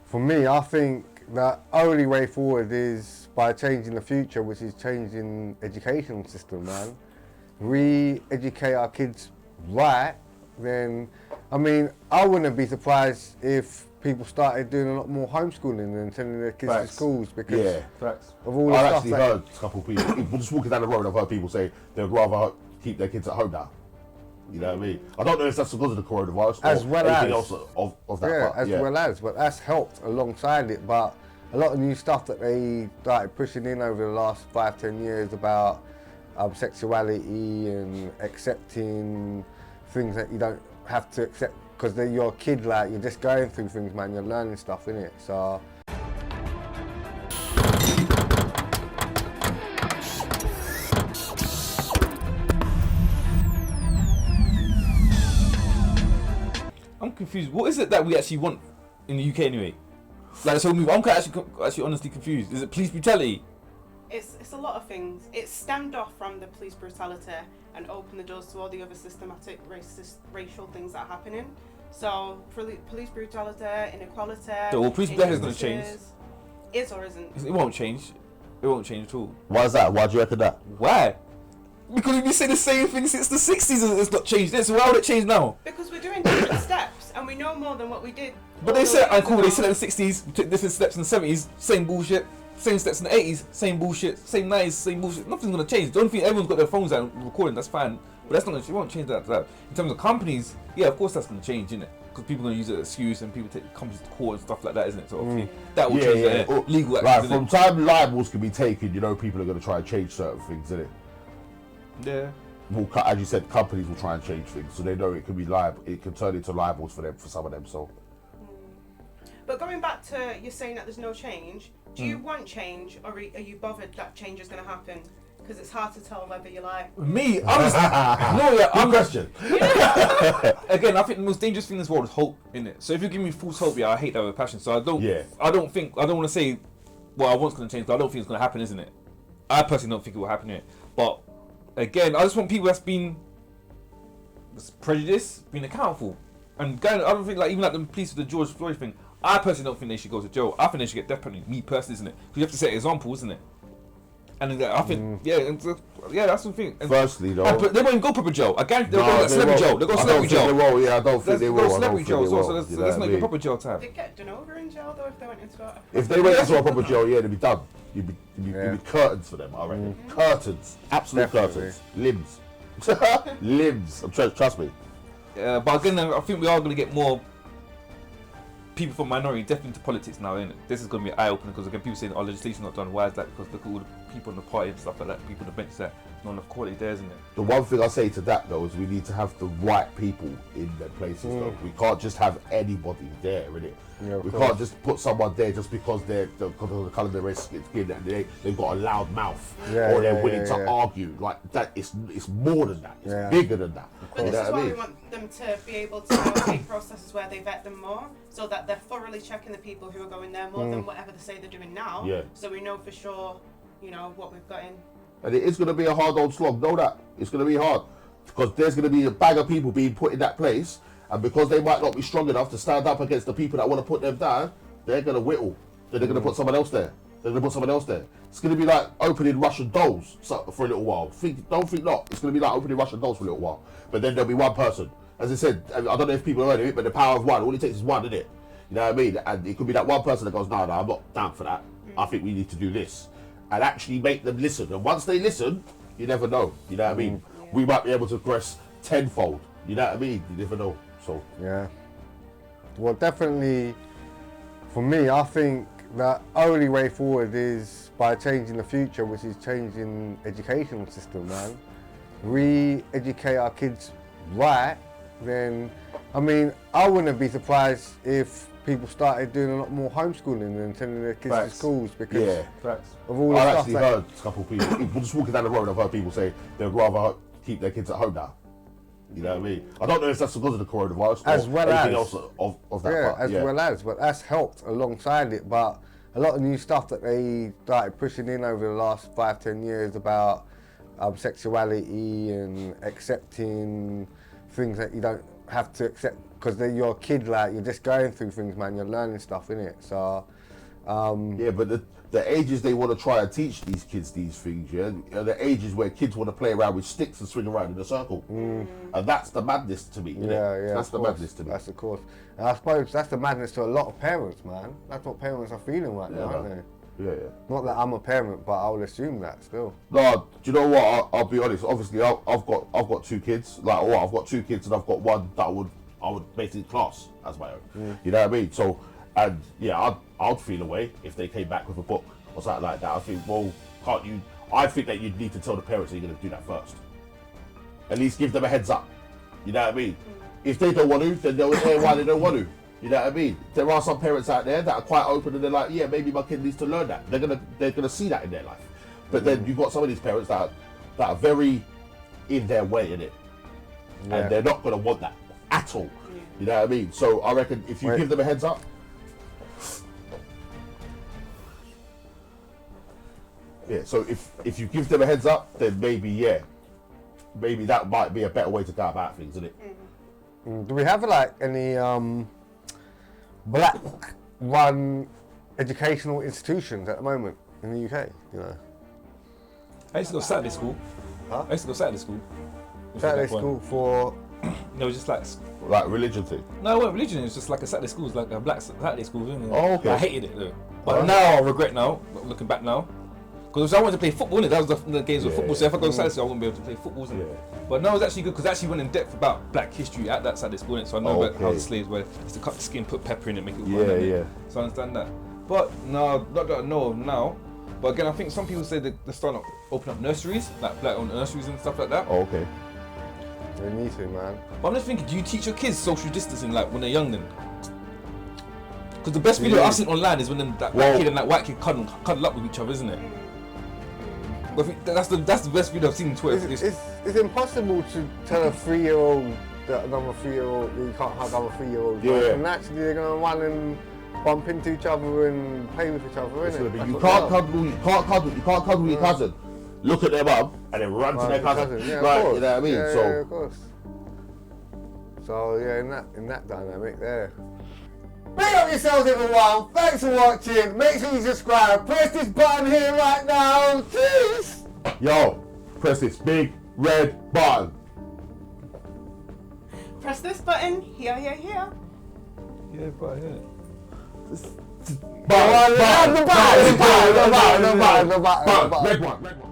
For me, I think the only way forward is by changing the future, which is changing education system, man. We educate our kids right, then, I mean, I wouldn't be surprised if people started doing a lot more homeschooling and sending their kids to schools because of all the I've stuff. actually heard a couple of people, just walking down the road, I've heard people say they'd rather keep their kids at home now. You know what I mean? I don't know if that's because of the coronavirus as or well anything as, else of that. yeah, Part. well as, but that's helped alongside it. But a lot of new stuff that they started pushing in over the last 5-10 years about sexuality and accepting things that you don't have to accept because you're a kid, like you're just going through things, man. You're learning stuff, innit? So. I'm confused. What is it that we actually want in the UK anyway? Like this whole move. I'm actually honestly confused. Is it police brutality? It's a lot of things. It's stemmed off from the police brutality and open the doors to all the other systematic racial things that are happening. So police brutality, inequality. So well, police brutality is going to change. Is or isn't? It won't change. It won't change at all. Why is that? Why do you reckon that? Why? Because we've been saying the same thing since the 60s and it's not changed. So why would it change now? Because we're doing different steps and we know more than what we did. But they said, cool, they said in the 60s, we took different steps in the 70s, same bullshit. Same steps in the 80s, same bullshit. Same 90s, same bullshit. Nothing's going to change. The only thing, everyone's got their phones out and recording, that's fine. But that's not going to, it won't change that. In terms of companies, yeah, of course that's going to change, isn't it? Because people are going to use it as an excuse and people take companies to court and stuff like that, isn't it? So obviously, that will change their legal actions. Like, from time libels can be taken, you know, people are going to try and change certain things, isn't it? Yeah. Well, as you said, companies will try and change things, so they know it can be it can turn into libels for them, for some of them. So. But going back to you saying that there's no change, do you want change, or are you bothered that change is going to happen? Because it's hard to tell whether you like. Me, I'm just I'm question. Again, I think the most dangerous thing in this world is hope, innit? So if you give me false hope, yeah, I hate that with passion. So I don't want to say, well, I want it's going to change, but I don't think it's going to happen, isn't it? I personally don't think it will happen, innit? But again, I just want people that's been prejudiced, being accountable, and going. I don't think like even like the police with the George Floyd thing. I personally don't think they should go to jail. I think they should get death penalty. Me personally, isn't it? Because you have to set an example, isn't it? And I think, that's the thing. And firstly, though, they won't even go proper jail. I guarantee they'll go to celebrity jail. They'll go to celebrity jail. I don't think they will. Celebrity jail as well. So that's not even proper jail time. They'd get done over in jail though if they went into a. If they went into a proper jail, yeah, they'd be done. You'd be curtains for them, I reckon. Curtains, absolute curtains, limbs, limbs. Trust me. But again, I think we are going to get more people from minority definitely into politics now, innit? This is going to be eye-opening because again, people saying, "Oh, legislation's not done." Why is that? Because look at all the people in the party and stuff like that, people on the bench that not enough quality there, isn't it? The one thing I say to that though is we need to have the right people in their places. Though we can't just have anybody there, innit? Yeah, we can't just put someone there just because they're because of the colour of their skin and they've got a loud mouth or they're willing to argue. Like that, it's more than that. It's bigger than that. But this is why we want them to be able to take processes where they vet them more, so that they're thoroughly checking the people who are going there more than whatever they say they're doing now. Yeah. So we know for sure, you know, what we've got in. And it is going to be a hard old slog. Know that it's going to be hard because there's going to be a bag of people being put in that place. And because they might not be strong enough to stand up against the people that want to put them down, they're going to whittle. Then they're going to put someone else there. They're going to put someone else there. It's going to be like opening Russian dolls for a little while. Don't think not. It's going to be like opening Russian dolls for a little while. But then there'll be one person. As I said, I don't know if people have heard of it, but the power of one. All it takes is one, isn't it? You know what I mean? And it could be that one person that goes, no, I'm not down for that. I think we need to do this. And actually make them listen. And once they listen, you never know. You know what I mean? We might be able to progress tenfold. You know what I mean? You never know. So yeah. Well, definitely, for me, I think the only way forward is by changing the future, which is changing educational system, man. We educate our kids right, then, I mean, I wouldn't be surprised if people started doing a lot more homeschooling and sending their kids to schools because of all the I've stuff. actually heard a couple of people, just walking down the road, I've heard people say they'd rather keep their kids at home now. You know what I mean? I don't know if that's because of the coronavirus or anything else of that part. Well as, but that's helped alongside it. But a lot of new stuff that they started pushing in over the last 5-10 years about sexuality and accepting things that you don't have to accept, because you're a kid, like you're just going through things, man. You're learning stuff, innit? So yeah, but the ages they want to try and teach these kids these things, yeah, are the ages where kids want to play around with sticks and swing around in a circle, and that's the madness to me. Yeah, that's the madness to me. That's of course, and I suppose that's the madness to a lot of parents, man. That's what parents are feeling right now, aren't they? Yeah. Not that I'm a parent, but I would assume that still. No, do you know what? I'll be honest. Obviously, I've got 2 kids. Like, I've got 2 kids, and I've got one that I would basically class as my own. You know what I mean? So, and yeah, I'd feel away if they came back with a book or something like that. I think, well, can't you? I think that you'd need to tell the parents that you're going to do that first. At least give them a heads up. You know what I mean? If they don't want to, then they'll say why they don't want to. You know what I mean? There are some parents out there that are quite open and they're like, yeah, maybe my kid needs to learn that. They're gonna see that in their life. But then you've got some of these parents that are very in their way in it, and they're not gonna want that at all. You know what I mean? So I reckon if you give them a heads up, yeah. So if you give them a heads up, then maybe that might be a better way to go about things, isn't it? Do we have like any black-run educational institutions at the moment in the UK? You know, I used to go Saturday school. Huh? I used to go Saturday school. Saturday school for. No, it was just like religion thing. No, it wasn't religion. It was just like a Saturday school. It was like a black Saturday school. Isn't it? Oh, okay. I hated it though. But now I regret now. Looking back now, because I wanted to play football. Innit? That was the games of football. So if I go to Saturday school, I wouldn't be able to play football. Isn't it? But no, it was actually good because I actually went in depth about black history at that Saturday school. Innit? So I know about how the slaves were used to cut the skin, put pepper in it, make it run. So I understand that. But no, not that I know of now. But again, I think some people say that they're starting to open up nurseries, like black-owned nurseries and stuff like that. Oh, okay. They need to, man. But I'm just thinking, do you teach your kids social distancing like when they're young then? Because the best video I've seen online is when that kid and that white kid cuddle up with each other, isn't it? But I think that's the best video I've seen on Twitter. It's impossible to tell a 3-year-old that another 3-year-old you can't hug other 3-year-olds. Yeah. And naturally they're gonna run and bump into each other and play with each other, innit? You can't cuddle your cousin. Look at their mum and then run to their cousin. Yeah, right, of you know what I mean? Yeah, so yeah, of course. So yeah, in that dynamic there. Big up yourselves, everyone. Thanks for watching. Make sure you subscribe. Press this button here right now. Cheers. Yo, press this big red button. Press this button here. Yeah, but yeah. Button. Red one.